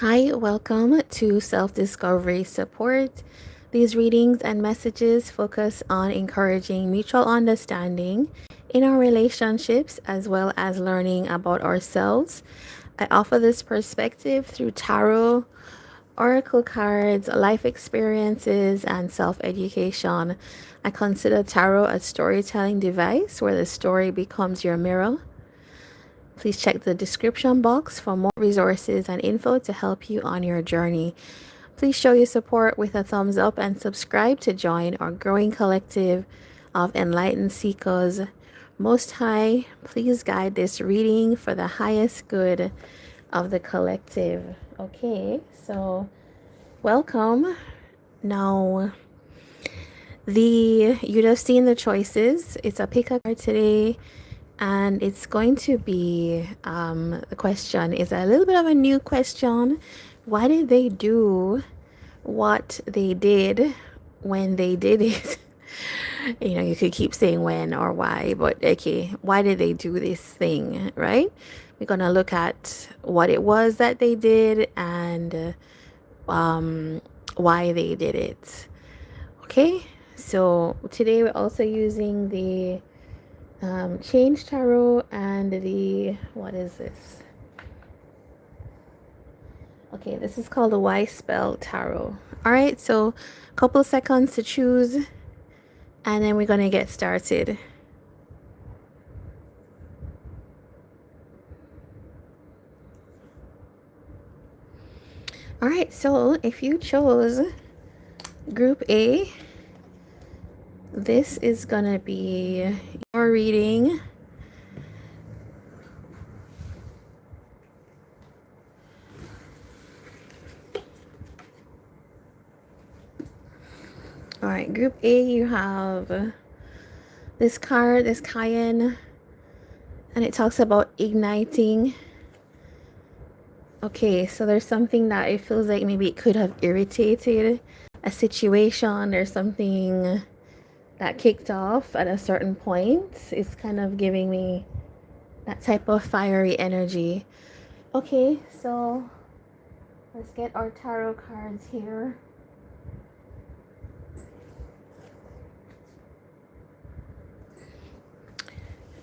Hi, welcome to Self Discovery Support. These readings and messages focus on encouraging mutual understanding in our relationships as well as learning about ourselves. I offer this perspective through tarot, oracle cards, life experiences, and self education. I consider tarot a storytelling device where the story becomes your mirror. Please check the description box for more resources and info to help you on your journey. Please show your support with a thumbs up and subscribe to join our growing collective of enlightened seekers. Most High, please guide this reading for the highest good of the collective. Okay, so welcome. Now, you'd have seen the choices. It's a pick a card today. And it's going to be, the question is a little bit of a new question. Why did they do what they did when they did it? You could keep saying when or why, but okay, why did they do this thing, right? We're going to look at what it was that they did and why they did it. Okay, so today we're also using the Change Tarot and what is this? Okay, this is called the Why Spell Tarot. All right, so a couple seconds to choose, and then we're going to get started. All right, so if you chose Group A, this is going to be your reading. All right, Group A, you have this card, this Cayenne, and it talks about igniting. Okay, so there's something that it feels like maybe it could have irritated a situation. There's something that kicked off at a certain point. It's kind of giving me that type of fiery energy. Okay, so let's get our tarot cards here.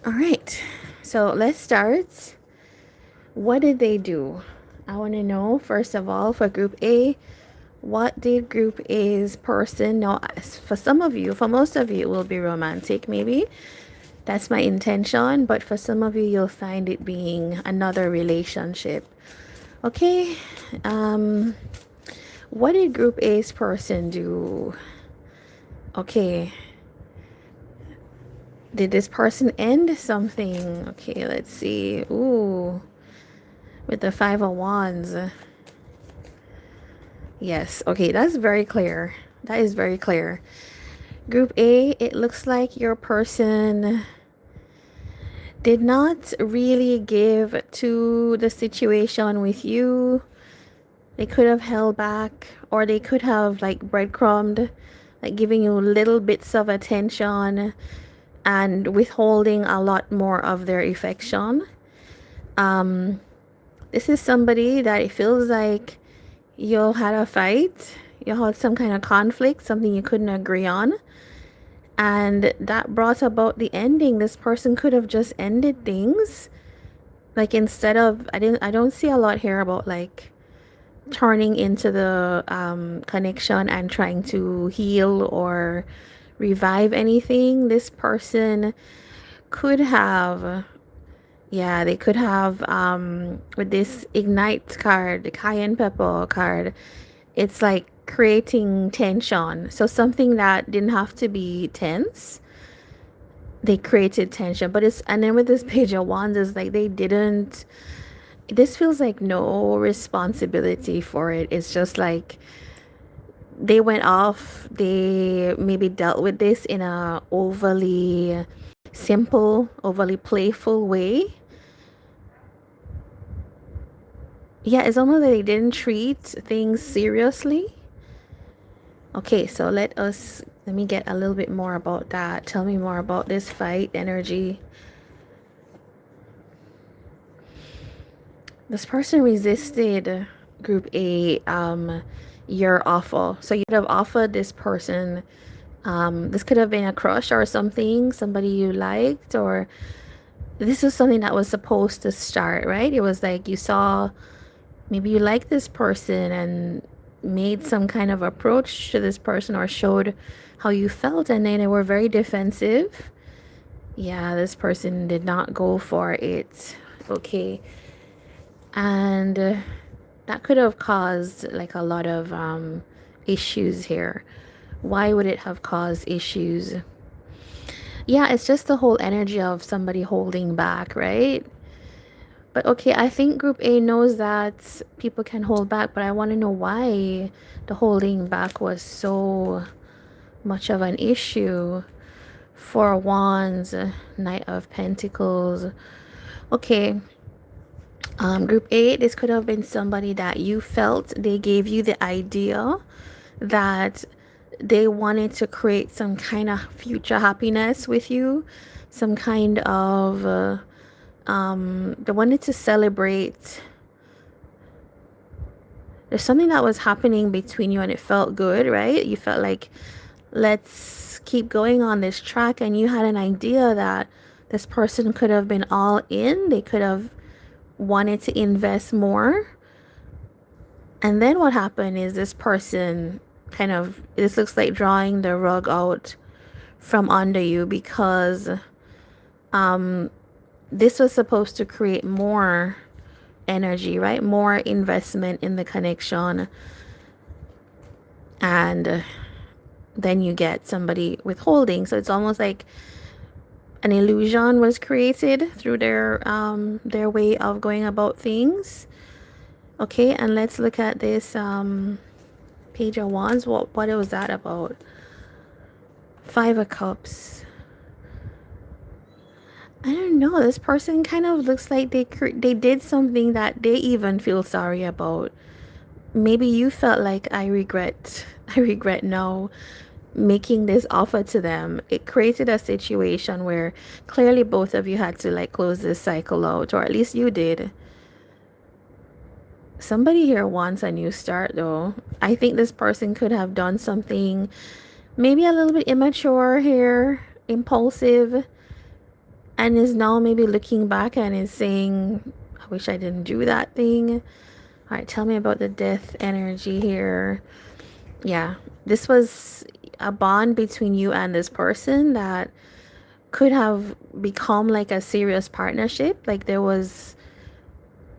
All right, so let's start. What did they do? I want to know, first of all, for Group A, what did Group A's person know? For some of you, for most of you, it will be romantic, maybe. That's my intention, but for some of you, you'll find it being another relationship. Okay, what did Group A's person do? Okay, did this person end something? Okay, let's see. Ooh, with the Five of Wands. Yes, okay, that's very clear. That is very clear. Group A, it looks like your person did not really give to the situation with you. They could have held back, or they could have like breadcrumbed, like giving you little bits of attention and withholding a lot more of their affection. This is somebody that it feels like you had a fight, you had some kind of conflict, something you couldn't agree on, and that brought about the ending. This person could have just ended things. Like instead of, I don't see a lot here about like turning into the connection and trying to heal or revive anything. This person could have, yeah, they could have, with this Ignite card, the Cayenne Pepper card, it's like creating tension. So something that didn't have to be tense, they created tension. But it's, and then with this Page of Wands, it's like they didn't, this feels like no responsibility for it. It's just like they went off, they maybe dealt with this in a overly simple, overly playful way. Yeah, it's almost like they didn't treat things seriously. Okay, so let me get a little bit more about that. Tell me more about this fight energy. This person resisted Group A, your offer. So you could have offered this person, this could have been a crush or something, somebody you liked, or this was something that was supposed to start, right? It was like you saw, maybe you liked this person and made some kind of approach to this person or showed how you felt, and then they were very defensive. Yeah, this person did not go for it. Okay. And that could have caused like a lot of issues here. Why would it have caused issues? Yeah, it's just the whole energy of somebody holding back, right? But okay, I think group A knows that people can hold back, but I want to know why the holding back was so much of an issue. Four of Wands, Knight of Pentacles. Okay, group A, this could have been somebody that you felt they gave you the idea that they wanted to create some kind of future happiness with you, some kind of they wanted to celebrate. There's something that was happening between you and it felt good, right? You felt like, let's keep going on this track, and you had an idea that this person could have been all in. They could have wanted to invest more. And then what happened is this person kind of, this looks like drawing the rug out from under you, because this was supposed to create more energy, right? More investment in the connection. And then you get somebody withholding. So it's almost like an illusion was created through their way of going about things. Okay, and let's look at this Page of Wands. What was that about? Five of Cups. I don't know. This person kind of looks like they did something that they even feel sorry about. Maybe you felt like, I regret now making this offer to them. It created a situation where clearly both of you had to like close this cycle out, or at least you did. Somebody here wants a new start though. I think this person could have done something maybe a little bit immature here, impulsive, and is now maybe looking back and is saying, I wish I didn't do that thing. All right, tell me about the death energy here. Yeah, this was a bond between you and this person that could have become like a serious partnership. Like there was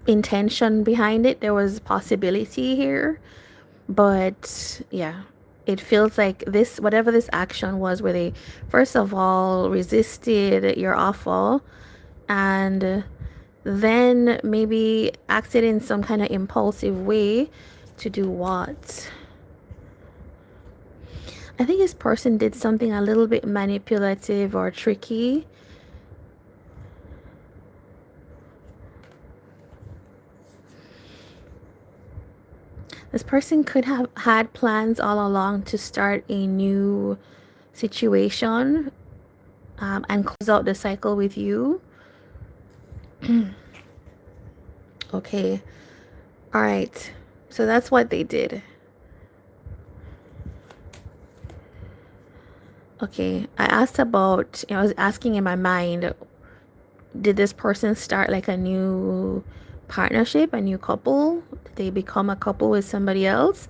intention behind it. There was possibility here. But yeah, it feels like this, whatever this action was, where they first of all resisted your offer and then maybe acted in some kind of impulsive way to do what? I think this person did something a little bit manipulative or tricky. This person could have had plans all along to start a new situation and close out the cycle with you. Okay. All right. So that's what they did. Okay. I asked about, I was asking in my mind, did this person start like a new partnership, a new couple? Did they become a couple with somebody else?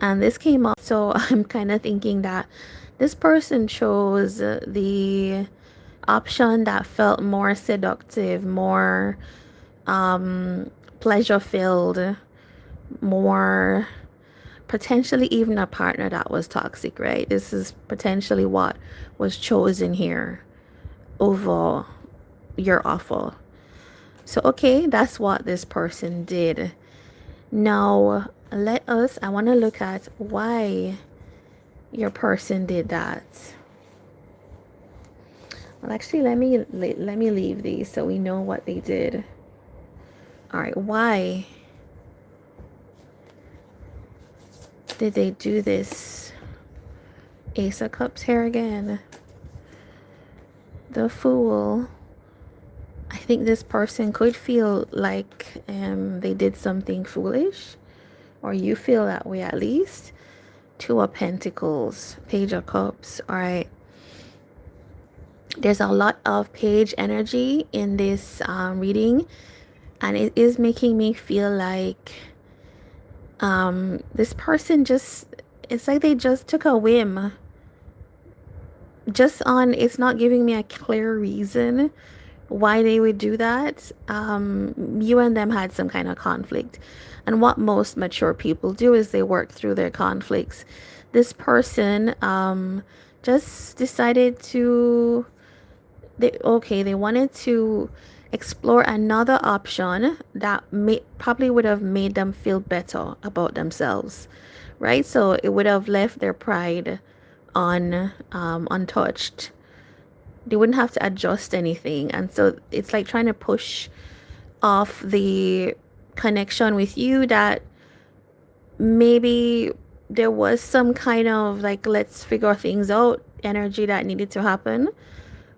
And this came up. So I'm kind of thinking that this person chose the option that felt more seductive, more pleasure filled, more potentially even a partner that was toxic, right? This is potentially what was chosen here over your offer. So okay, that's what this person did. Now I want to look at why your person did that. Well, actually, let me leave these so we know what they did. All right, why did they do this? Ace of Cups here again. The Fool. I think this person could feel like they did something foolish. or you feel that way at least. Two of Pentacles, Page of Cups. All right. There's a lot of page energy in this reading, and it is making me feel like this person just, it's like they just took a whim. Just on, it's not giving me a clear reason why they would do that. You and them had some kind of conflict. And what most mature people do is they work through their conflicts. This person just decided to, they wanted to explore another option that probably would have made them feel better about themselves, right? So it would have left their pride untouched. They wouldn't have to adjust anything. And so it's like trying to push off the connection with you that maybe there was some kind of like, let's figure things out energy that needed to happen.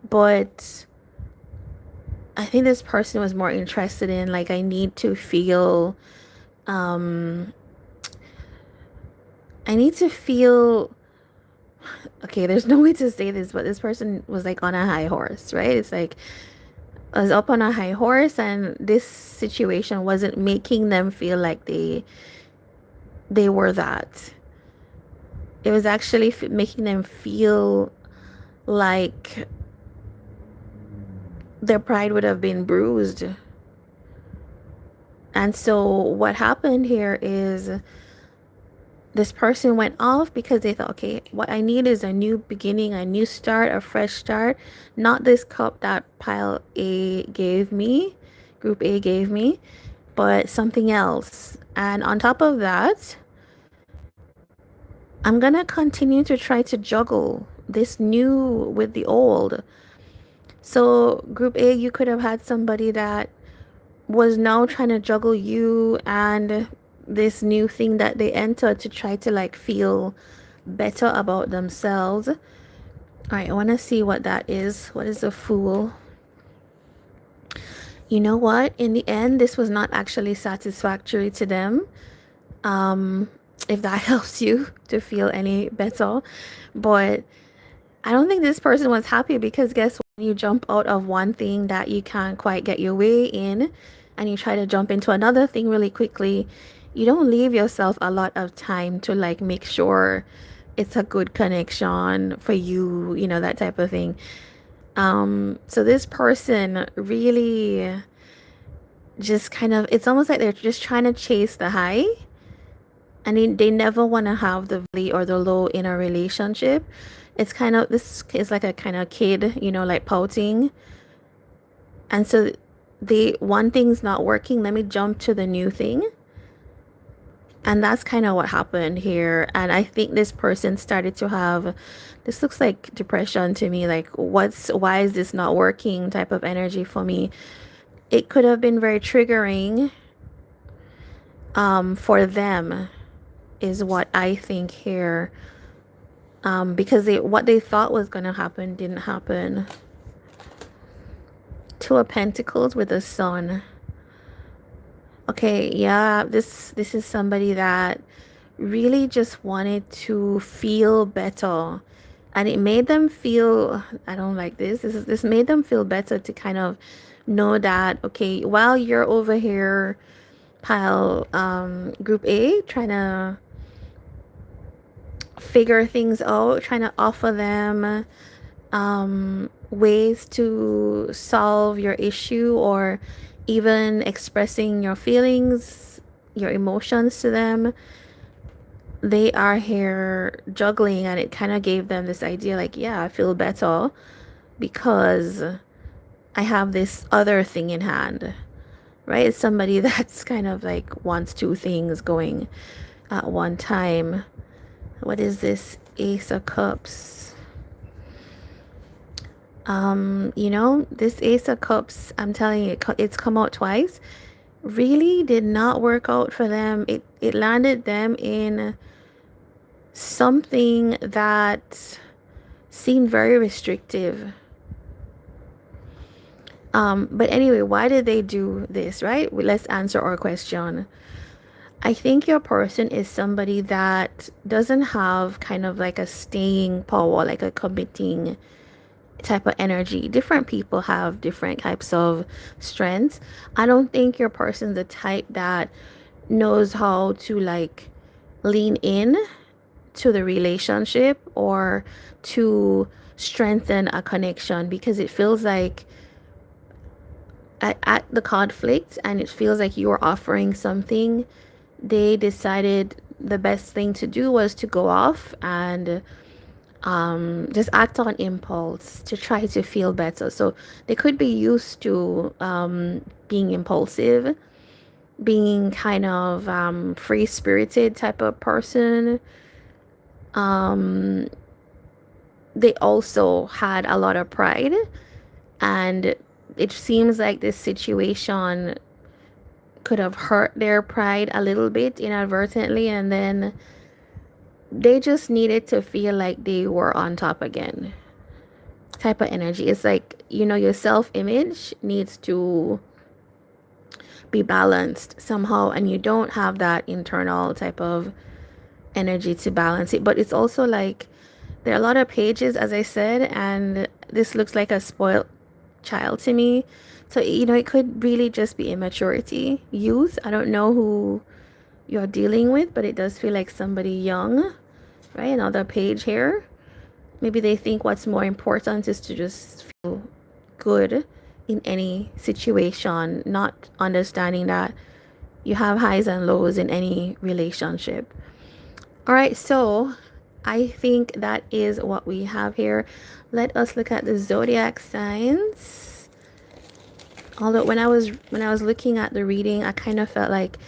But I think this person was more interested in like, I need to feel, okay, there's no way to say this, but this person was like on a high horse, right? It's like I was up on a high horse, and this situation wasn't making them feel like they were that. It was actually making them feel like their pride would have been bruised. And so what happened here is this person went off because they thought, okay, what I need is a new beginning, a new start, a fresh start. Not this cup that pile A gave me, group A gave me, but something else. And on top of that, I'm going to continue to try to juggle this new with the old. So group A, you could have had somebody that was now trying to juggle you and this new thing that they entered to try to like feel better about themselves. All right, I want to see what that is. What is a Fool? You know what? In the end, this was not actually satisfactory to them. If that helps you to feel any better. But I don't think this person was happy, because guess what? You jump out of one thing that you can't quite get your way in, and you try to jump into another thing really quickly. You don't leave yourself a lot of time to like make sure it's a good connection for you, you know, that type of thing. So this person really just kind of, it's almost like they're just trying to chase the high, and they never want to have the valley or the low in a relationship. It's kind of, this is like a kind of kid, you know, like pouting. And so one thing's not working, let me jump to the new thing. And that's kind of what happened here. And I think this person started to have, this looks like depression to me, like why is this not working type of energy for me. It could have been very triggering for them, is what I think here. Because what they thought was going to happen didn't happen. Two of Pentacles with the Sun. Okay, yeah, this is somebody that really just wanted to feel better, and it made them feel, I don't like this made them feel better to kind of know that, okay, while you're over here, pile group A, trying to figure things out, trying to offer them ways to solve your issue, or even expressing your feelings, your emotions to them. They are here juggling, and it kind of gave them this idea like, yeah, I feel better because I have this other thing in hand, right? It's somebody that's kind of like wants two things going at one time. What is this? Ace of Cups. You know, this Ace of Cups, I'm telling you, it's come out twice, really did not work out for them. It landed them in something that seemed very restrictive. But anyway, why did they do this, right? Let's answer our question. I think your person is somebody that doesn't have kind of like a staying power, like a committing type of energy. Different people have different types of strengths. I don't think your person's the type that knows how to like lean in to the relationship or to strengthen a connection, because it feels like at the conflict and it feels like you are offering something, they decided the best thing to do was to go off and just act on impulse to try to feel better. So they could be used to being impulsive, being kind of free spirited type of person. Um, they also had a lot of pride, and it seems like this situation could have hurt their pride a little bit inadvertently, and then they just needed to feel like they were on top again type of energy. It's like, your self-image needs to be balanced somehow, and you don't have that internal type of energy to balance it. But it's also like there are a lot of pages, as I said, and this looks like a spoiled child to me. So, it could really just be immaturity, youth. I don't know who you're dealing with, but it does feel like somebody young, right? Another page here. Maybe they think what's more important is to just feel good in any situation, not understanding that you have highs and lows in any relationship. All right, so I think that is what we have here. Let us look at the zodiac signs. Although when I was looking at the reading, I kind of felt like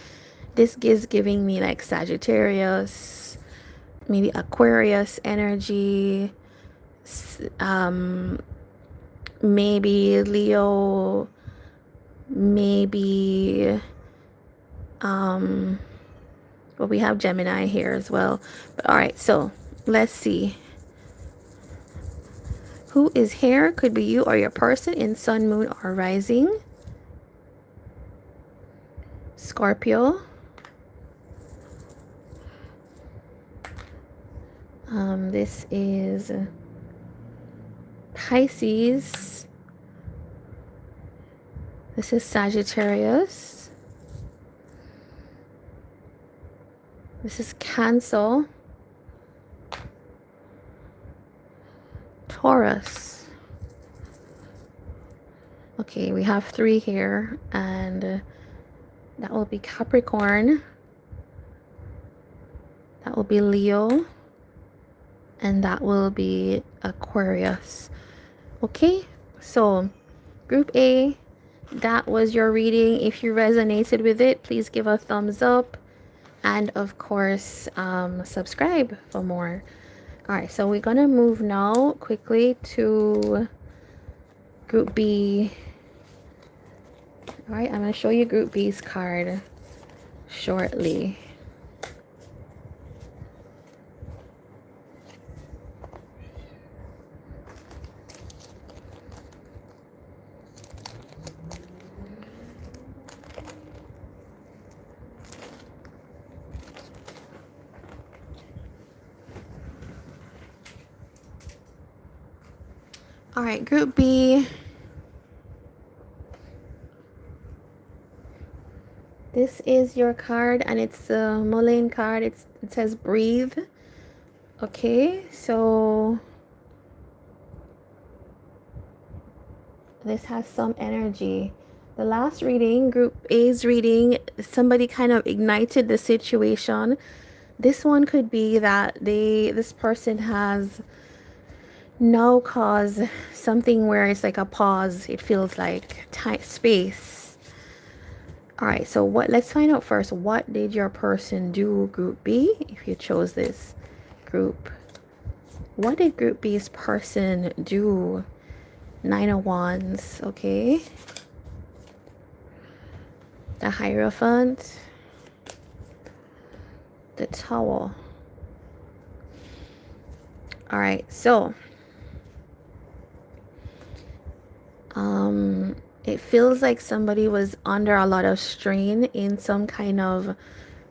this is giving me like Sagittarius, maybe Aquarius energy, maybe Leo, maybe well, we have Gemini here as well. But all right, so let's see. Who is here? Could be you or your person in sun, moon, or rising. Scorpio. This is Pisces. This is Sagittarius. This is Cancer. Taurus. Okay, we have 3 here, and that will be Capricorn. That will be Leo. And that will be Aquarius. Okay, so Group A, that was your reading. If you resonated with it, please give a thumbs up. And of course, subscribe for more. All right, so we're going to move now quickly to Group B. All right, I'm going to show you Group B's card shortly. All right, Group B. This is your card, and it's a Mullen card. It says breathe. Okay, so this has some energy. The last reading, Group A's reading, somebody kind of ignited the situation. This one could be that this person has now caused something where it's like a pause. It feels like time, space. All right, so let's find out first, what did your person do, Group B, if you chose this group? What did Group B's person do? 9 of Wands, okay. The Hierophant. The Tower. All right, so it feels like somebody was under a lot of strain in some kind of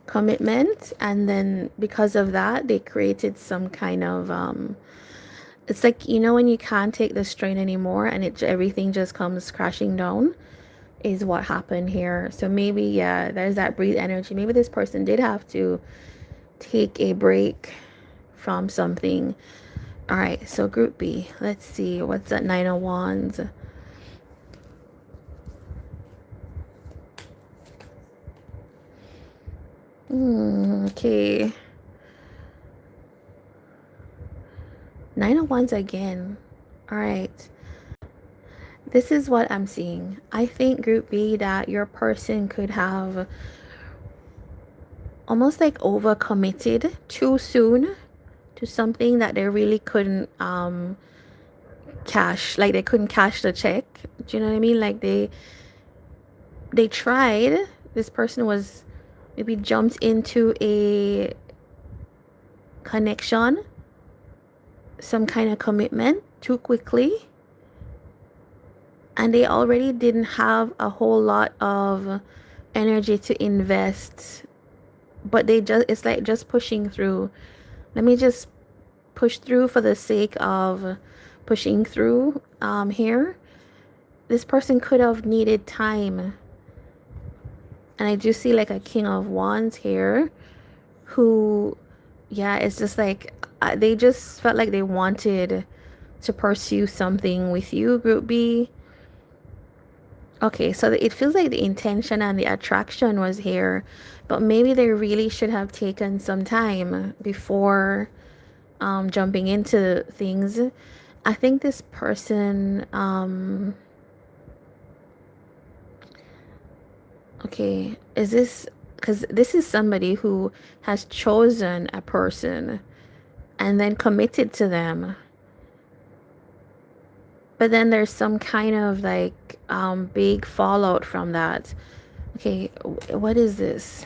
commitment, and then because of that they created some kind of it's like, you know, when you can't take the strain anymore and everything just comes crashing down, is what happened here. So maybe, yeah, there's that breathe energy. Maybe this person did have to take a break from something. All right, so group B, let's see, what's that? Nine of Wands. Okay, Nine of Wands again. All right, this is what I'm seeing. I think group B, that your person could have almost like overcommitted too soon to something that they really couldn't cash, like they couldn't cash the check. Do you know what I mean? Like they tried. This person was maybe jumped into a connection, some kind of commitment too quickly, and they already didn't have a whole lot of energy to invest, but they just, it's like just pushing through. Let me just push through for the sake of pushing through here. This person could have needed time, and I do see like a King of Wands here, who, yeah, it's just like they just felt like they wanted to pursue something with you, group B. Okay, so it feels like the intention and the attraction was here, but maybe they really should have taken some time before jumping into things. I think this person, okay, is this, because this is somebody who has chosen a person and then committed to them, but then there's some kind of like big fallout from that. Okay, what is this?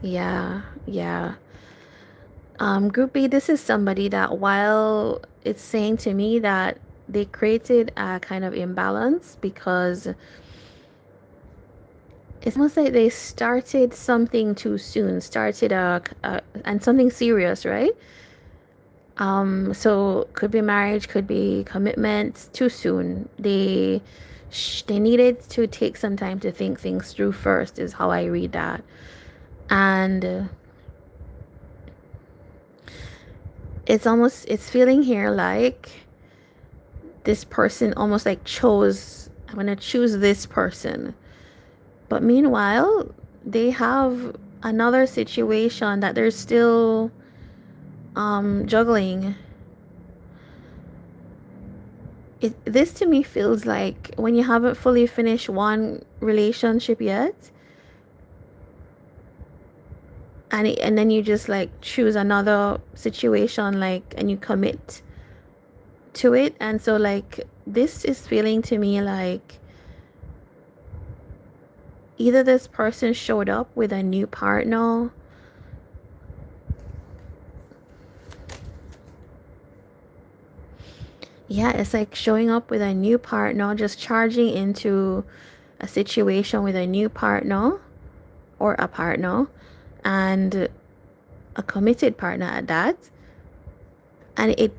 Yeah, yeah. Group B, this is somebody that, while it's saying to me that they created a kind of imbalance, because it's almost like they started something too soon, started and something serious, right? So could be marriage, could be commitment too soon. They needed to take some time to think things through first, is how I read that. And it's feeling here like this person almost like chose, I'm gonna choose this person, but meanwhile they have another situation that they're still juggling. This to me feels like when you haven't fully finished one relationship yet, and then you just like choose another situation, like, and you commit to it. And so like this is feeling to me like either this person showed up with a new partner, yeah, it's like showing up with a new partner, just charging into a situation with a new partner or a partner, and a committed partner at that. And it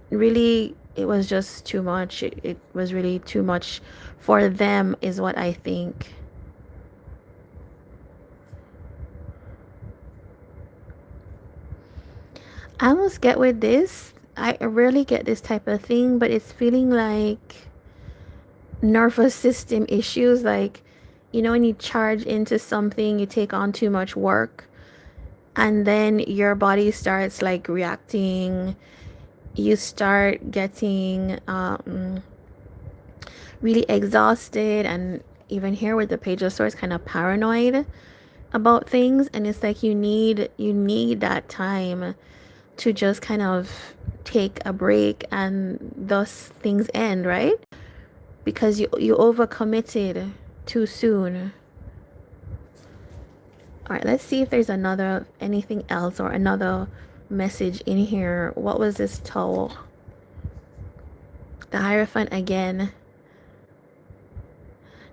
was just too much. It was really too much for them, is what I think. I almost get with this, I rarely get this type of thing, but it's feeling like nervous system issues. Like, you know, when you charge into something, you take on too much work, and then your body starts like reacting. You start getting really exhausted, and even here with the Page of Swords, kind of paranoid about things. And it's like you need that time to just kind of take a break, and thus things end, right? Because you overcommitted too soon. All right, let's see if there's anything else or another message in here. What was this toll? The Hierophant again.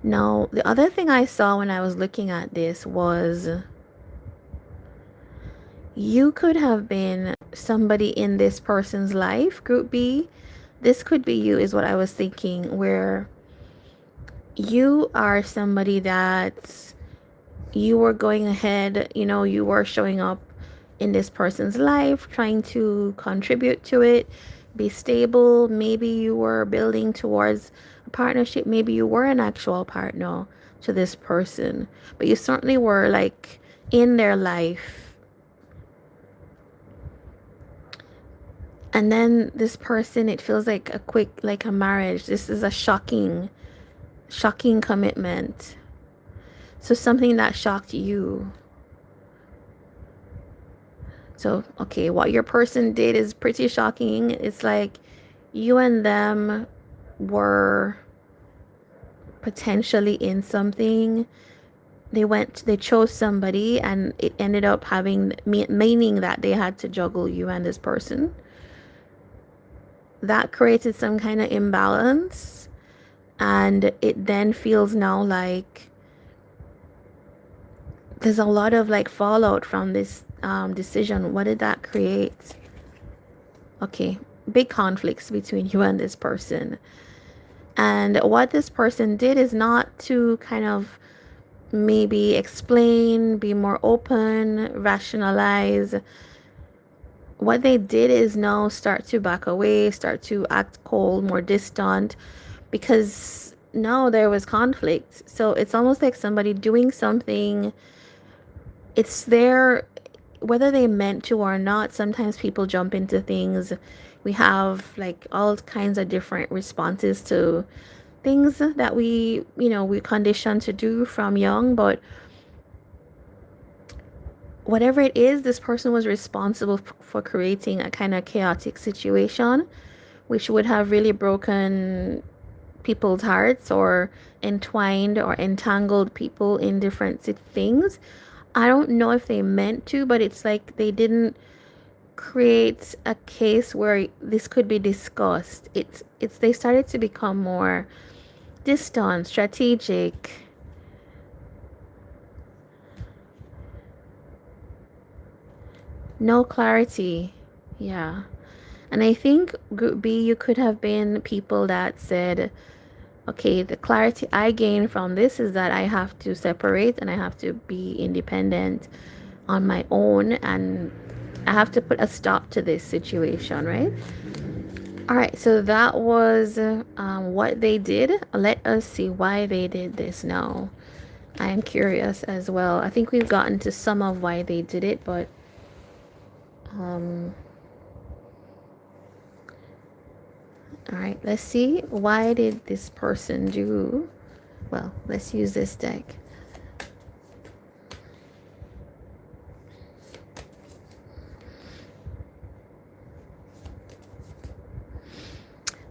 Now, the other thing I saw when I was looking at this was You could have been somebody in this person's life, group B. This could be you, is what I was thinking, where you are somebody that you were going ahead, you were showing up in this person's life, trying to contribute to it, be stable. Maybe you were building towards a partnership. Maybe you were an actual partner to this person, but you certainly were like in their life. And then this person, it feels like like a marriage. This is a shocking commitment. So something that shocked you. So, okay, what your person did is pretty shocking. It's like you and them were potentially in something. They chose somebody, and it ended up meaning that they had to juggle you and this person. That created some kind of imbalance, and it then feels now like there's a lot of like fallout from this decision. What did that create? Okay, big conflicts between you and this person. And what this person did is not to kind of maybe explain, be more open, rationalize. What they did is now start to back away, start to act cold, more distant, because now there was conflict. So it's almost like somebody doing something. It's there, whether they meant to or not. Sometimes people jump into things. We have like all kinds of different responses to things that we conditioned to do from young. But whatever it is, this person was responsible for creating a kind of chaotic situation, which would have really broken people's hearts or entwined or entangled people in different things. I don't know if they meant to, but it's like they didn't create a case where this could be discussed. It's they started to become more distant, strategic. No clarity. Yeah. And I think group B, you could have been people that said, okay, the clarity I gain from this is that I have to separate and I have to be independent on my own, and I have to put a stop to this situation, right? All right, so that was what they did. Let us see why they did this now. I am curious as well. I think we've gotten to some of why they did it, but all right, let's see. Why did this person do? Well, let's use this deck.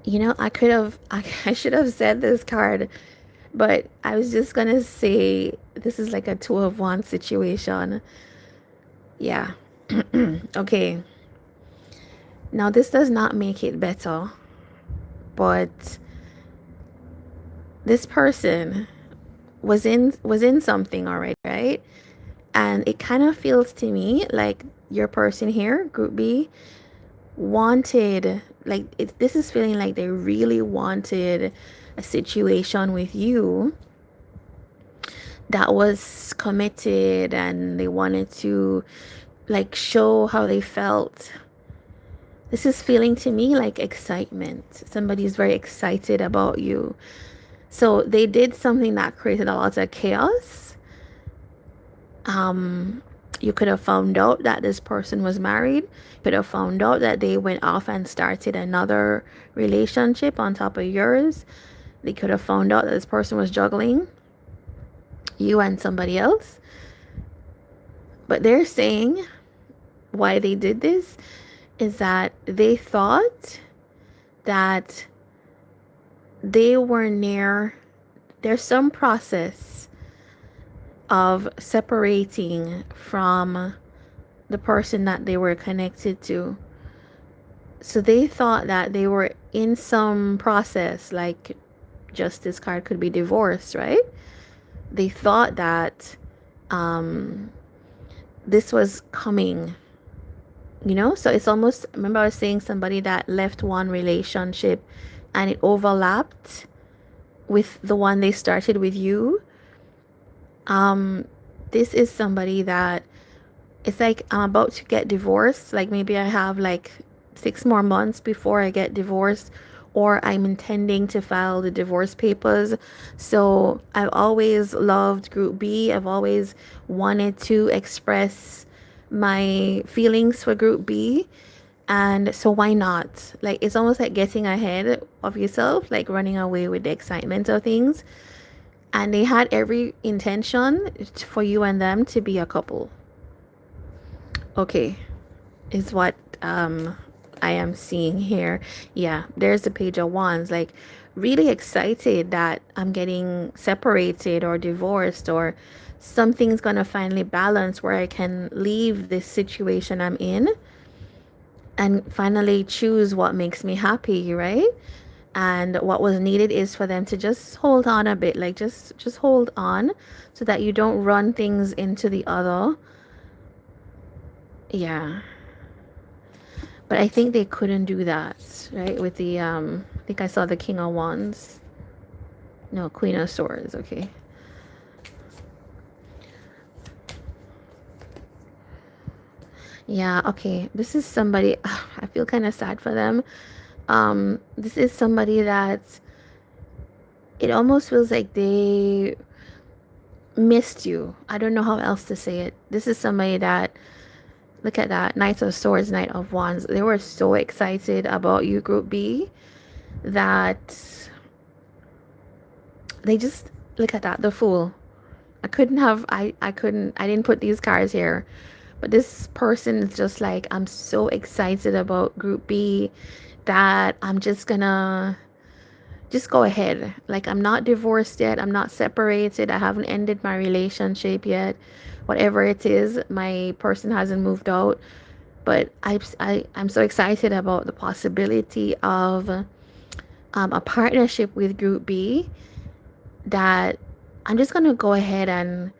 I should have said this card, but I was just gonna say this is like a two of wands situation. Yeah. Okay. Now this does not make it better, but this person was in something already, right? And it kind of feels to me like your person here, group B, wanted, like this is feeling like they really wanted a situation with you that was committed, and they wanted to like show how they felt. This is feeling to me like excitement. Somebody's very excited about you. So they did something that created a lot of chaos. You could have found out that this person was married. You could have found out that they went off and started another relationship on top of yours. They could have found out that this person was juggling you and somebody else. But they're saying why they did this is that they thought that they were near, there's some process of separating from the person that they were connected to. So they thought that they were in some process, like Justice card could be divorce, right? They thought that this was coming. So it's almost, remember I was saying somebody that left one relationship and it overlapped with the one they started with you. This is somebody that it's like I'm about to get divorced. Like maybe I have like 6 more months before I get divorced, or I'm intending to file the divorce papers. So I've always loved Group B. I've always wanted to express my feelings for Group B. And so why not? Like it's almost like getting ahead of yourself, like running away with the excitement of things. And they had every intention for you and them to be a couple. Okay, is what I am seeing here. Yeah, there's the Page of Wands. Like really excited that I'm getting separated or divorced, or something's gonna finally balance where I can leave this situation I'm in and finally choose what makes me happy, right? And what was needed is for them to just hold on a bit, like just hold on so that you don't run things into the other. Yeah. But I think they couldn't do that, right? With the I think I saw the King of Wands. No, Queen of Swords, okay. Yeah, okay. This is somebody I feel kind of sad for them. This is somebody that it almost feels like they missed you. I don't know how else to say it. This is somebody that, look at that, Knight of Swords, Knight of Wands. They were so excited about you, Group B, that they just, look at that, the Fool. I didn't put these cards here. But this person is just like, I'm so excited about Group B that I'm just gonna just go ahead. Like I'm not divorced yet. I'm not separated. I haven't ended my relationship yet. Whatever it is, my person hasn't moved out. But I'm so excited about the possibility of a partnership with Group B that I'm just gonna go ahead and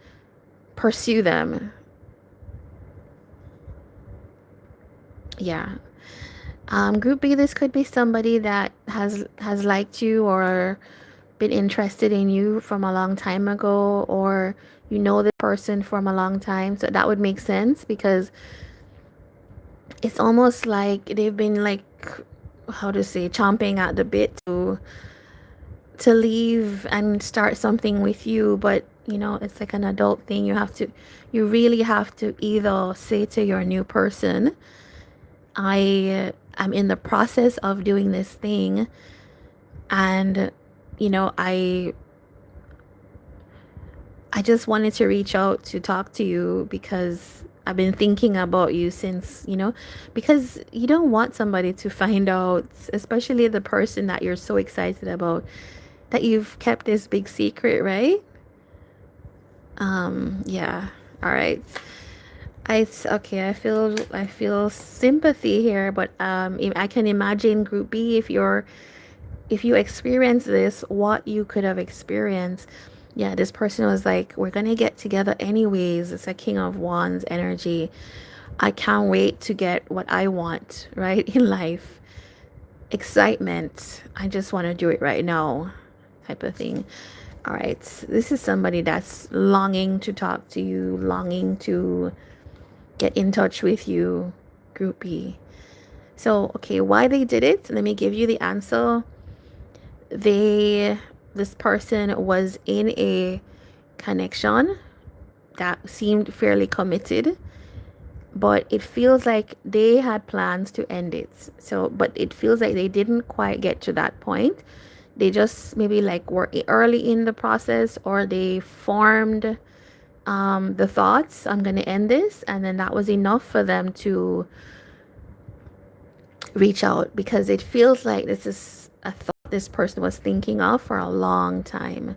pursue them. Yeah. Group B, this could be somebody that has liked you or been interested in you from a long time ago, or you know this person from a long time. So that would make sense because it's almost like they've been like, how to say, chomping at the bit to leave and start something with you. But it's like an adult thing. You really have to either say to your new person, I'm in the process of doing this thing, and I just wanted to reach out to talk to you because I've been thinking about you since, because you don't want somebody to find out, especially the person that you're so excited about, that you've kept this big secret, right? Yeah. All right. Okay. I feel sympathy here, but I can imagine Group B, if you experience this, what you could have experienced. Yeah, this person was like, we're gonna get together anyways. It's a King of Wands energy. I can't wait to get what I want, right, in life. Excitement. I just want to do it right now, type of thing. All right. This is somebody that's longing to talk to you, longing to get in touch with you, Group B. So, okay, why they did it? Let me give you the answer. This person was in a connection that seemed fairly committed, but it feels like they had plans to end it. So, but it feels like they didn't quite get to that point. They just maybe like were early in the process, or they formed the thoughts, I'm going to end this, and then that was enough for them to reach out, because it feels like this is a thought this person was thinking of for a long time,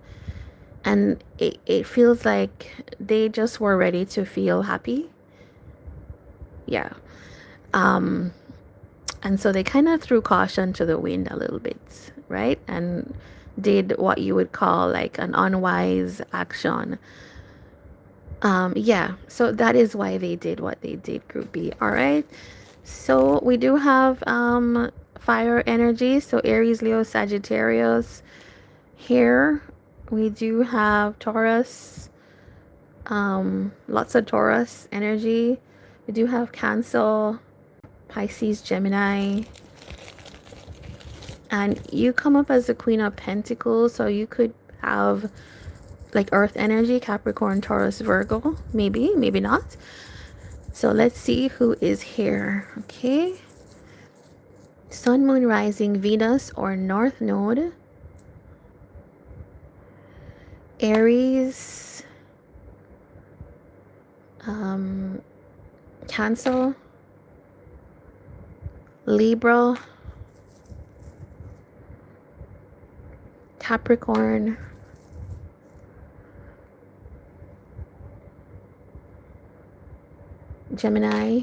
and it feels like they just were ready to feel happy. Yeah. And so they kind of threw caution to the wind a little bit, right? And did what you would call like an unwise action. Yeah, so that is why they did what they did, Group B. All right. So we do have fire energy, so Aries, Leo, Sagittarius. Here we do have Taurus, lots of Taurus energy. We do have Cancer, Pisces, Gemini. And you come up as the Queen of Pentacles, so you could have like Earth energy, Capricorn, Taurus, Virgo. Maybe, maybe not. So let's see who is here. Okay. Sun, Moon, Rising, Venus, or North Node. Aries, Cancer, Libra, Capricorn, Gemini,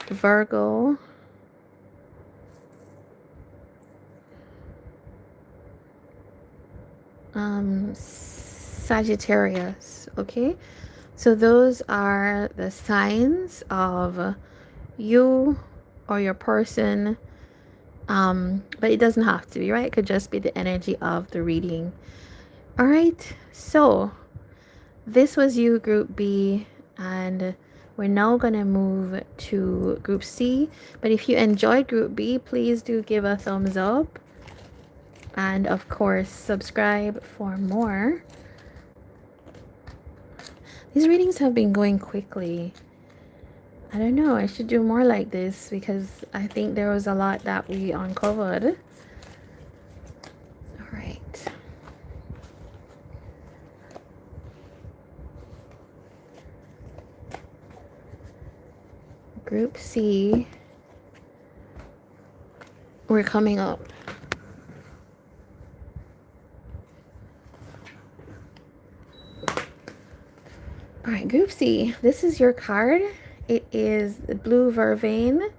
Virgo, Sagittarius. Okay, so those are the signs of you or your person, but it doesn't have to be, right? It could just be the energy of the reading. All right, so this was you, Group B, and we're now going to move to Group C. But if you enjoyed Group B, please do give a thumbs up. And of course, subscribe for more. These readings have been going quickly. I don't know, I should do more like this because I think there was a lot that we uncovered. All right. Group C. We're coming up. All right, Group C, this is your card. It is the blue vervain,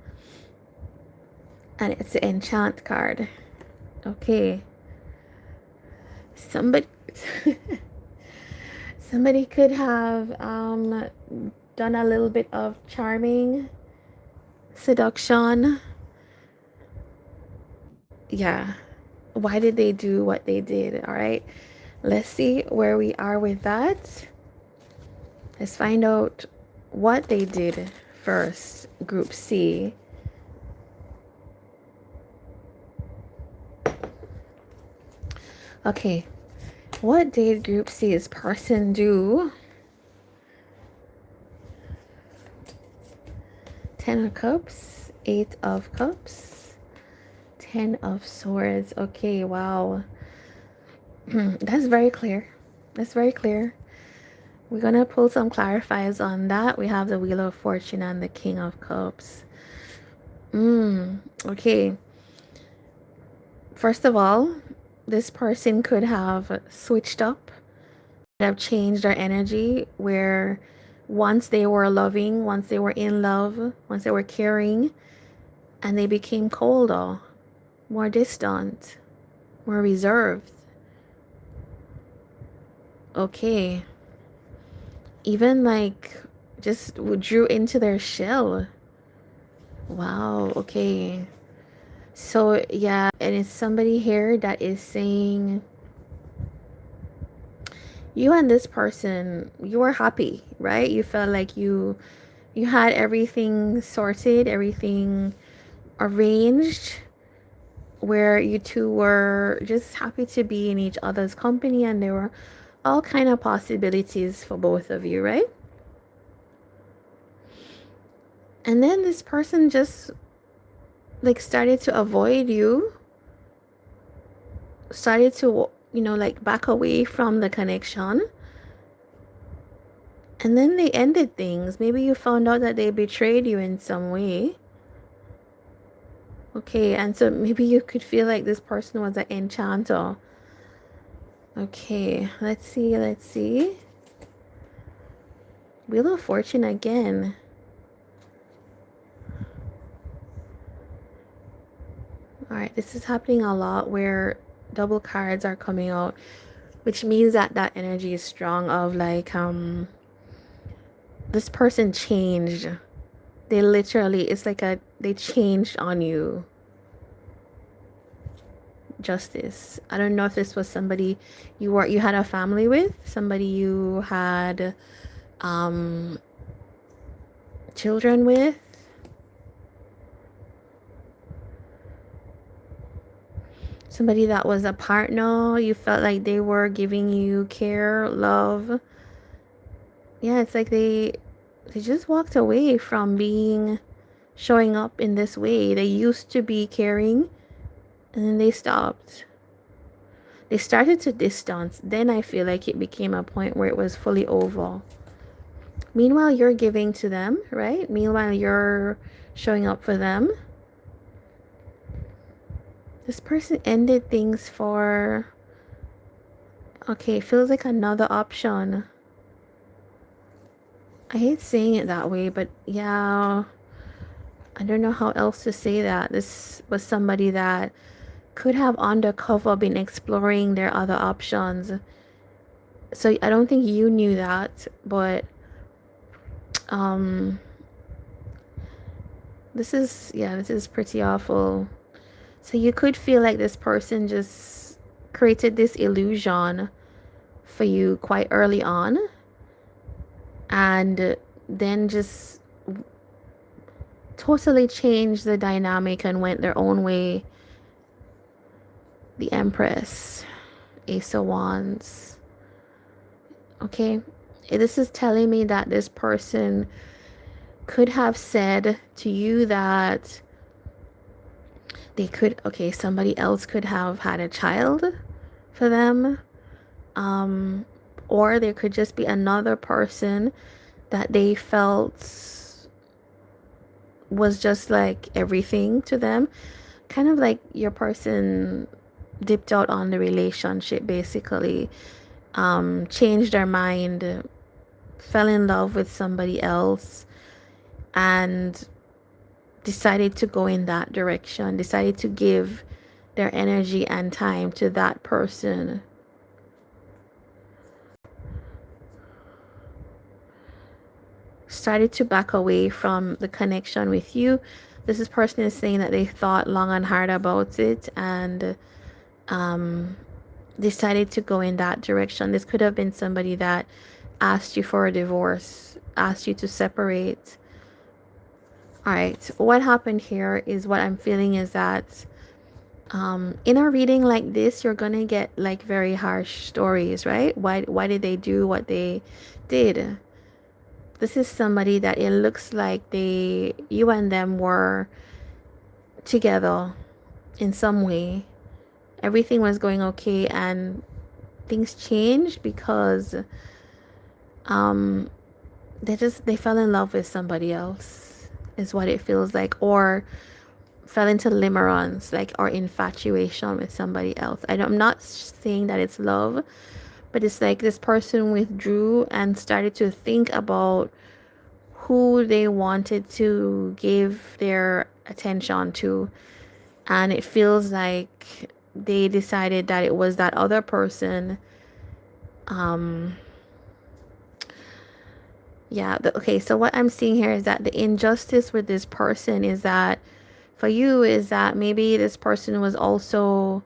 and it's the enchant card. Okay. Somebody could have done a little bit of charming, seduction. Yeah. Why did they do what they did? All right. Let's see where we are with that. Let's find out what they did first, Group C. Okay, what did Group C's person do? 10 of Cups, 8 of Cups, 10 of Swords. Okay, wow. That's very clear. That's very clear. We're going to pull some clarifiers on that. We have the Wheel of Fortune and the King of Cups. Okay. First of all, this person could have switched up, have changed their energy, where once they were loving, once they were in love, once they were caring, and they became colder, more distant, more reserved. Okay. Even like just drew into their shell. Wow. Okay. So yeah, and it's somebody here that is saying you and this person, you were happy, right? You felt like you had everything sorted, everything arranged, where you two were just happy to be in each other's company, and there were all kind of possibilities for both of you, right? And then this person just like started to avoid you, started to, you know, like back away from the connection. And then they ended things. Maybe you found out that they betrayed you in some way. Okay, and so maybe you could feel like this person was an enchanter. Okay, let's see, let's see. Wheel of Fortune again. All right, this is happening a lot where double cards are coming out, which means that that energy is strong of like, this person changed. They literally, it's like they changed on you. Justice. I don't know if this was somebody you had a family with, somebody you had children with. Somebody that was a partner, you felt like they were giving you care, love. Yeah, it's like they just walked away from being showing up in this way. They used to be caring and then they stopped. They started to distance. Then I feel like it became a point where it was fully over. Meanwhile, you're giving to them, right? Meanwhile, you're showing up for them. This person ended things for... Okay, feels like another option. I hate saying it that way, but yeah, I don't know how else to say that. This was somebody that could have undercover been exploring their other options. So I don't think you knew that, but this is pretty awful. So you could feel like this person just created this illusion for you quite early on, and then just totally changed the dynamic and went their own way. The Empress, Ace of Wands. Okay, this is telling me that this person could have said to you that they could, okay, somebody else could have had a child for them, or there could just be another person that they felt was just like everything to them, kind of like your person dipped out on the relationship, basically, changed their mind, fell in love with somebody else, and decided to go in that direction, decided to give their energy and time to that person. Started to back away from the connection with you. This person is saying that they thought long and hard about it and decided to go in that direction. This could have been somebody that asked you for a divorce, asked you to separate. All right, what happened here is, what I'm feeling is that in a reading like this, you're gonna get like very harsh stories, right? Why did they do what they did? This is somebody that it looks like you and them were together in some way. Everything was going okay, and things changed because they fell in love with somebody else, is what it feels like, or fell into limerence, like, or infatuation with somebody else. I'm not saying that it's love, but it's like this person withdrew and started to think about who they wanted to give their attention to, and it feels like they decided that it was that other person. Okay, so what I'm seeing here is that the injustice with this person is that, for you, is that maybe this person was also,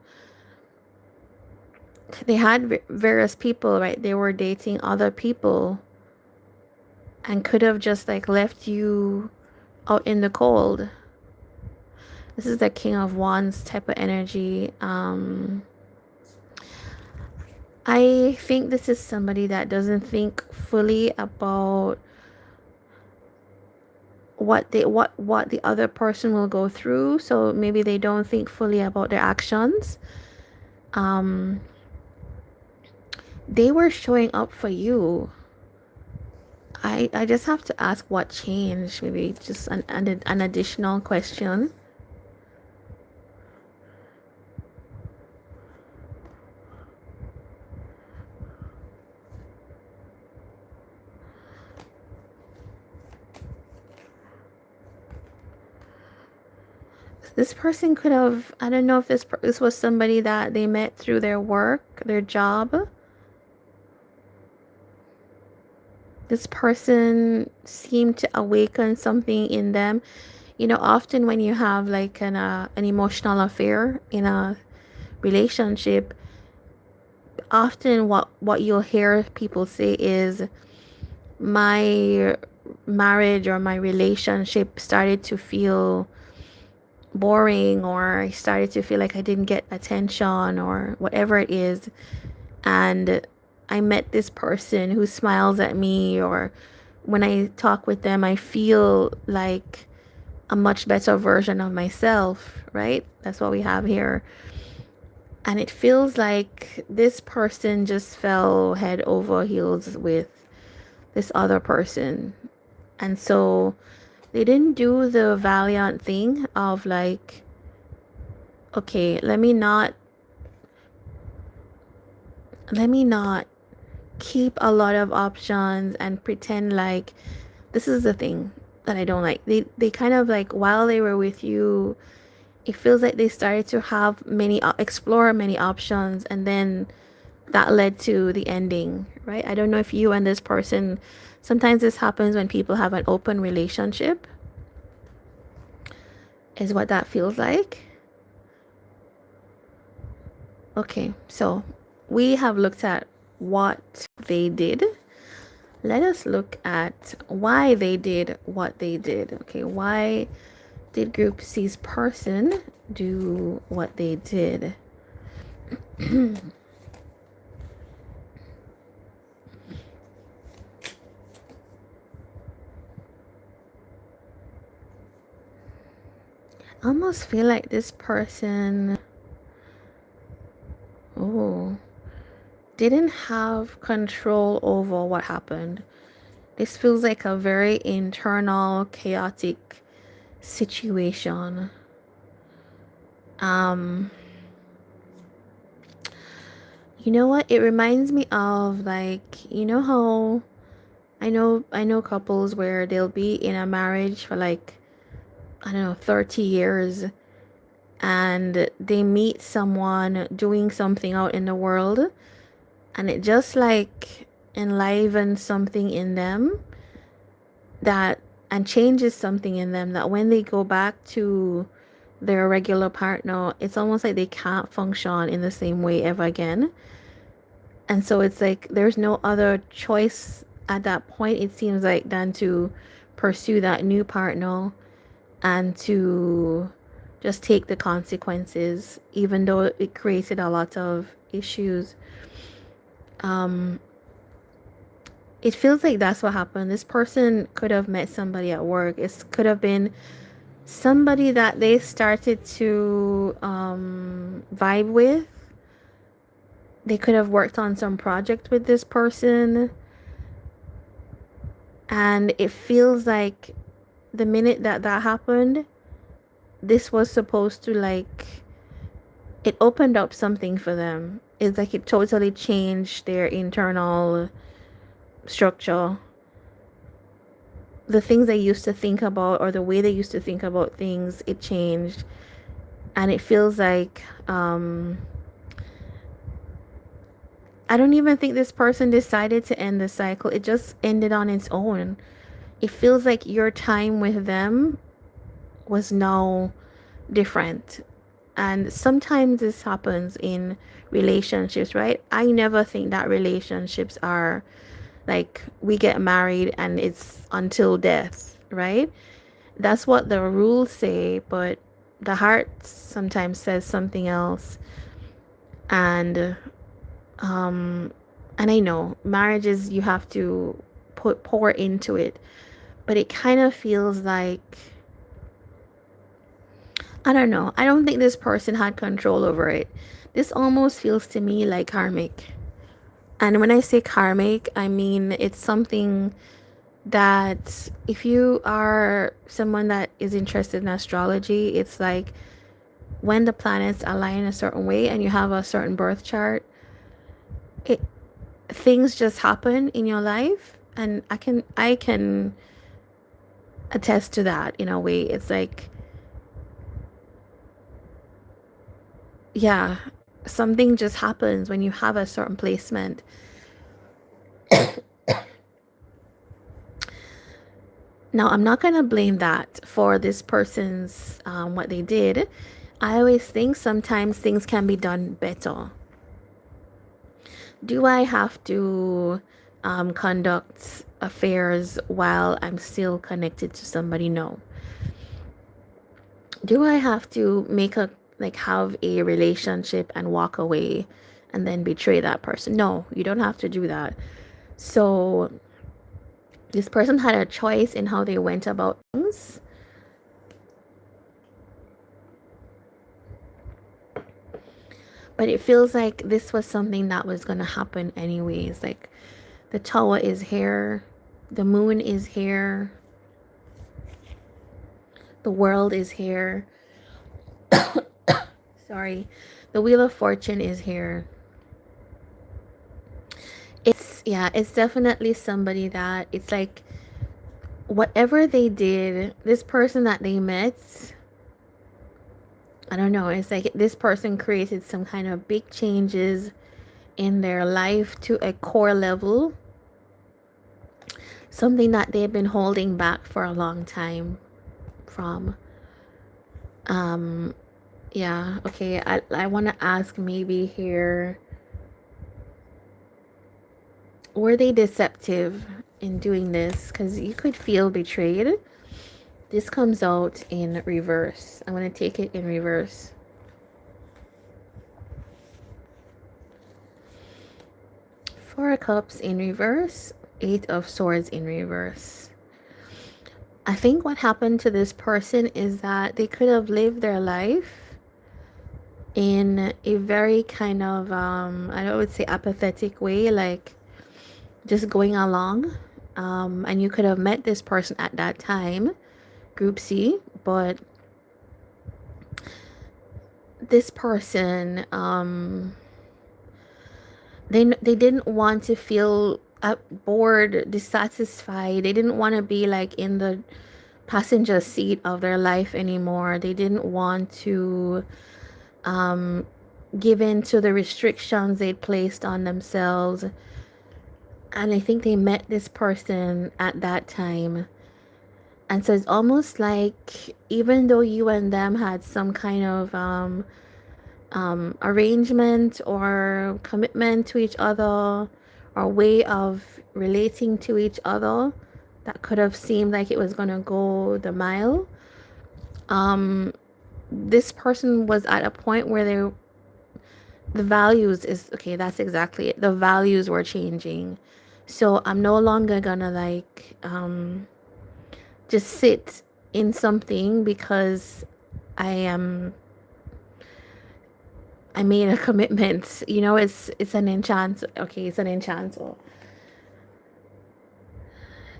they had various people, right? They were dating other people and could have just like left you out in the cold. This is the King of Wands type of energy. I think this is somebody that doesn't think fully about what the other person will go through. So maybe they don't think fully about their actions. They were showing up for you. I just have to ask what changed. Maybe just an additional question. This person could have, I don't know if this was somebody that they met through their work, their job. This person seemed to awaken something in them. You know, often when you have like an emotional affair in a relationship, often what you'll hear people say is, my marriage or my relationship started to feel boring, or I started to feel like I didn't get attention, or whatever it is. And I met this person who smiles at me, or when I talk with them, I feel like a much better version of myself, right? That's what we have here. And it feels like this person just fell head over heels with this other person. And so they didn't do the valiant thing of like, okay, let me not keep a lot of options and pretend like this is the thing that I don't like. They kind of like, while they were with you, it feels like they started to have explore many options, and then that led to the ending, right? I don't know if you and this person, sometimes this happens when people have an open relationship, is what that feels like. Okay, so we have looked at what they did. Let us look at why they did what they did. Okay, why did Group C's person do what they did? I almost feel like this person, oh, didn't have control over what happened. This feels like a very internal, chaotic situation. You know what? It reminds me of, like, you know how I know couples where they'll be in a marriage for like, I don't know, 30 years, and they meet someone doing something out in the world, and it just like enlivens something in them, that and changes something in them, that when they go back to their regular partner, it's almost like they can't function in the same way ever again. And so it's like there's no other choice at that point, it seems like, than to pursue that new partner and to just take the consequences, even though it created a lot of issues. It feels like that's what happened. This person could have met somebody at work. It could have been somebody that they started to vibe with. They could have worked on some project with this person. And it feels like the minute that that happened, this was supposed to, like, it opened up something for them. It's like it totally changed their internal structure. The things they used to think about, or the way they used to think about things, it changed. And it feels like, I don't even think this person decided to end the cycle. It just ended on its own. It feels like your time with them was now different. And sometimes this happens in relationships, right? I never think that relationships are like we get married and it's until death, right? That's what the rules say, but the heart sometimes says something else. And and I know marriages, you have to pour into it, but it kind of feels like, I don't know. I don't think this person had control over it. This almost feels to me like karmic. And when I say karmic, I mean it's something that, if you are someone that is interested in astrology, it's like when the planets align a certain way and you have a certain birth chart, it things just happen in your life, and I can attest to that in a way. It's like, yeah, something just happens when you have a certain placement. Now, I'm not going to blame that for this person's what they did. I always think sometimes things can be done better. Do I have to conduct affairs while I'm still connected to somebody? No. Do I have to make a like have a relationship and walk away and then betray that person? No, you don't have to do that. So this person had a choice in how they went about things. But it feels like this was something that was going to happen anyways. Like the tower is here, the moon is here, the world is here. Sorry, the wheel of fortune is here. It's definitely somebody that it's like whatever they did, this person that they met, I don't know, it's like this person created some kind of big changes in their life to a core level, something that they've been holding back for a long time from. Yeah, okay, I want to ask maybe here, were they deceptive in doing this? Because you could feel betrayed. This comes out in reverse. I'm going to take it in reverse. Four of Cups in reverse, Eight of Swords in reverse. I think what happened to this person is that they could have lived their life in a very kind of, I would say apathetic way, like just going along. And you could have met this person at that time, Group C, but this person, they didn't want to feel bored, dissatisfied. They didn't want to be like in the passenger seat of their life anymore. They didn't want to give in to the restrictions they'd placed on themselves. And I think they met this person at that time. And so it's almost like even though you and them had some kind of arrangement or commitment to each other or way of relating to each other that could have seemed like it was going to go the mile, this person was at a point where the values is okay, that's exactly it, the values were changing. So I'm no longer gonna like just sit in something because I made a commitment. You know, it's an enchant. Okay, it's an enchant.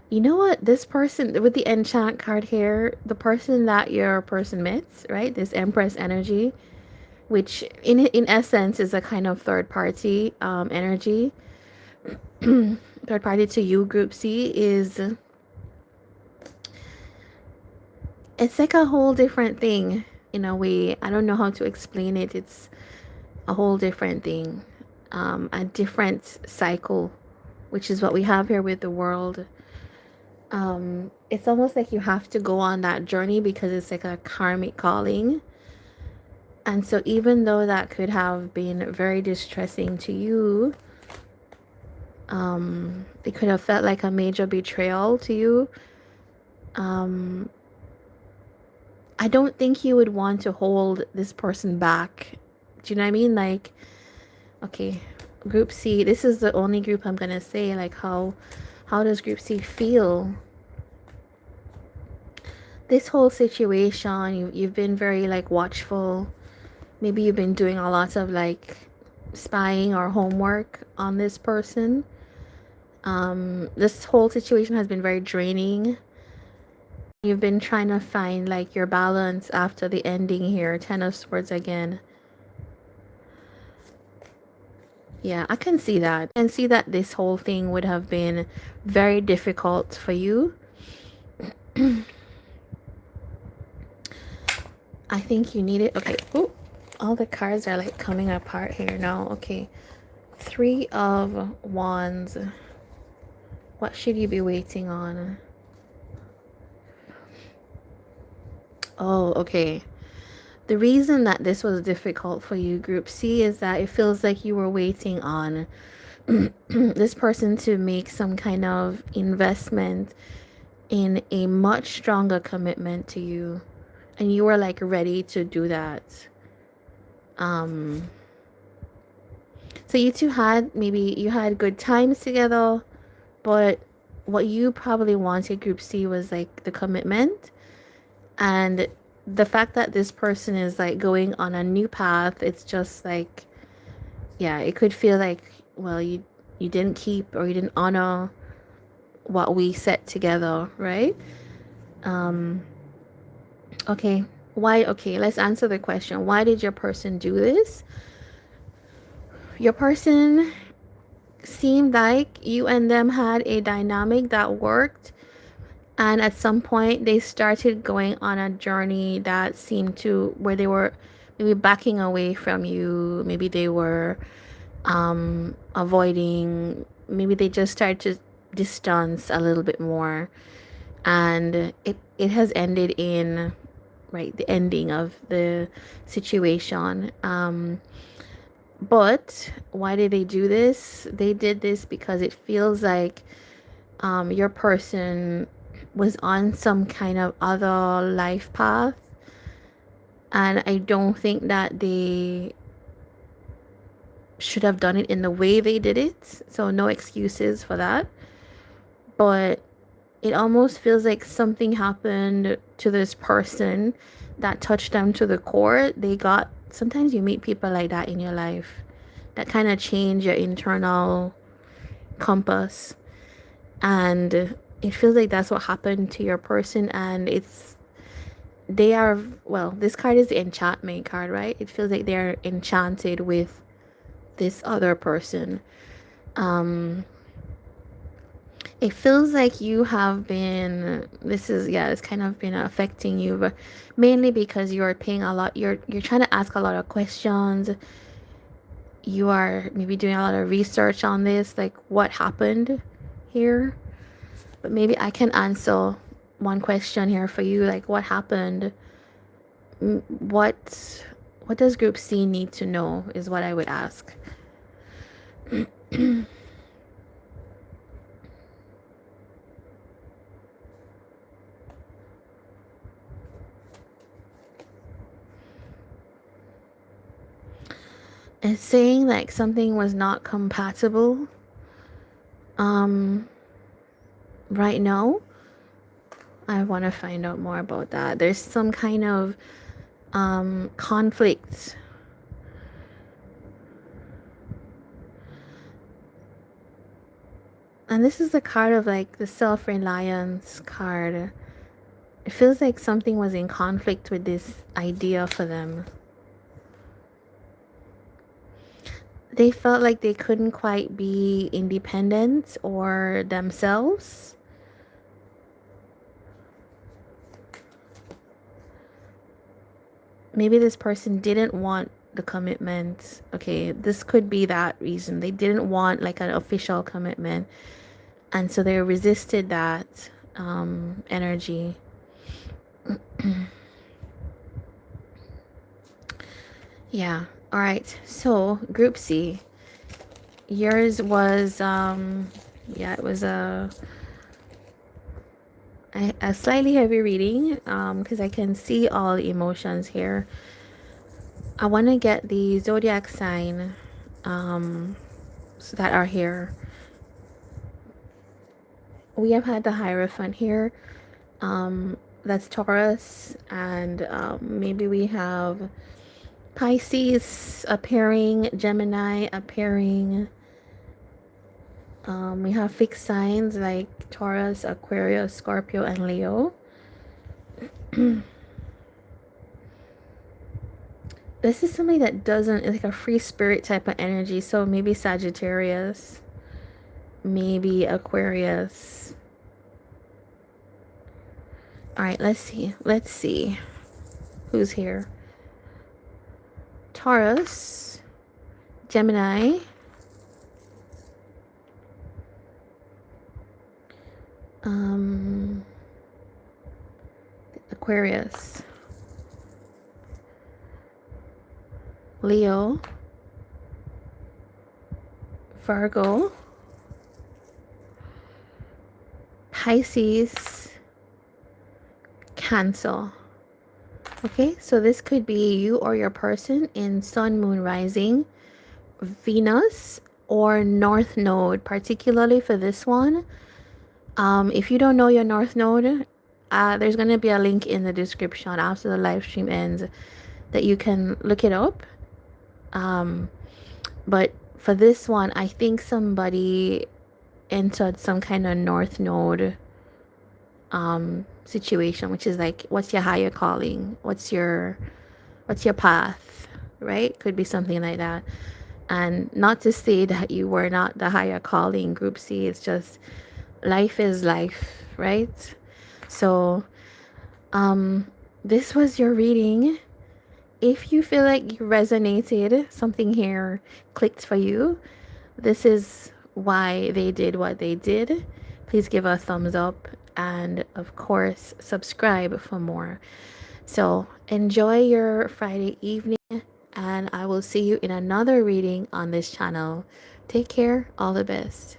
You know what? This person with the enchant card here, the person that your person meets, right? This Empress energy, which in essence is a kind of third party energy. Third party to you, Group C, is it's like a whole different thing in a way. I don't know how to explain it. It's a whole different thing, a different cycle, which is what we have here with the world. It's almost like you have to go on that journey because it's like a karmic calling. And so even though that could have been very distressing to you, it could have felt like a major betrayal to you. I don't think you would want to hold this person back. Do you know what I mean? Like, okay, Group C, this is the only group I'm gonna say, like how does Group C feel? This whole situation, you've been very like watchful. Maybe you've been doing a lot of like spying or homework on this person. This whole situation has been very draining. You've been trying to find like your balance after the ending here. Ten of Swords again. Yeah, I can see that. I can see that this whole thing would have been very difficult for you. I think you need it. Okay. Ooh, all the cards are like coming apart here now. Okay. Three of Wands. What should you be waiting on? Oh, okay. The reason that this was difficult for you, Group C, is that it feels like you were waiting on this person to make some kind of investment in a much stronger commitment to you. And you were like ready to do that. Um, so you two had, maybe you had good times together, but what you probably wanted, Group C, was like the commitment. And the fact that this person is like going on a new path, it's just like, yeah, it could feel like, well, you didn't keep, or you didn't honor what we set together, right? Um, okay. Why? Okay, let's answer the question. Why did your person do this? Your person seemed like you and them had a dynamic that worked, and at some point they started going on a journey that seemed to, where they were maybe backing away from you, maybe they were avoiding, maybe they just started to distance a little bit more, and it has ended in, right, the ending of the situation. But why did they do this? They did this because it feels like your person was on some kind of other life path, and I don't think that they should have done it in the way they did it, so no excuses for that. But it almost feels like something happened to this person that touched them to the core. They got, sometimes you meet people like that in your life that kind of change your internal compass, and it feels like that's what happened to your person. And it's, they are, well, this card is the enchantment card, right? It feels like they're enchanted with this other person. It feels like you have been, this is, yeah, it's kind of been affecting you, but mainly because you're paying a lot, you're trying to ask a lot of questions. You are maybe doing a lot of research on this, like what happened here. But maybe I can answer one question here for you, like what happened. What does Group C need to know is what I would ask. It's saying like something was not compatible right now. I want to find out more about that. There's some kind of conflict. And this is the card of like the self-reliance card. It feels like something was in conflict with this idea for them. They felt like they couldn't quite be independent or themselves. Maybe this person didn't want the commitment. Okay, this could be that reason. They didn't want like an official commitment, and so they resisted that energy. Yeah. All right. So Group C, yours was yeah, it was a slightly heavy reading because I can see all the emotions here. I want to get the zodiac sign that are here. We have had the Hierophant here. That's Taurus, and maybe we have Pisces appearing, Gemini appearing. We have fixed signs like Taurus, Aquarius, Scorpio, and Leo. This is something that doesn't, like a free spirit type of energy. So maybe Sagittarius, maybe Aquarius. All right, let's see. Let's see who's here. Taurus, Gemini, Aquarius. Leo, Virgo, Pisces, Cancer. Okay, so this could be you or your person in Sun, Moon, Rising, Venus, or North Node, particularly for this one. If you don't know your North Node, there's going to be a link in the description after the live stream ends that you can look it up. But for this one, I think somebody entered some kind of North Node situation, which is like, what's your higher calling? What's your path, right? Could be something like that. And not to say that you were not the higher calling, group C. It's just life is life, right? So this was your reading. If you feel like you resonated, something here clicked for you, this is why they did what they did. Please give a thumbs up and, of course, subscribe for more. So enjoy your Friday evening, and I will see you in another reading on this channel. Take care. All the best.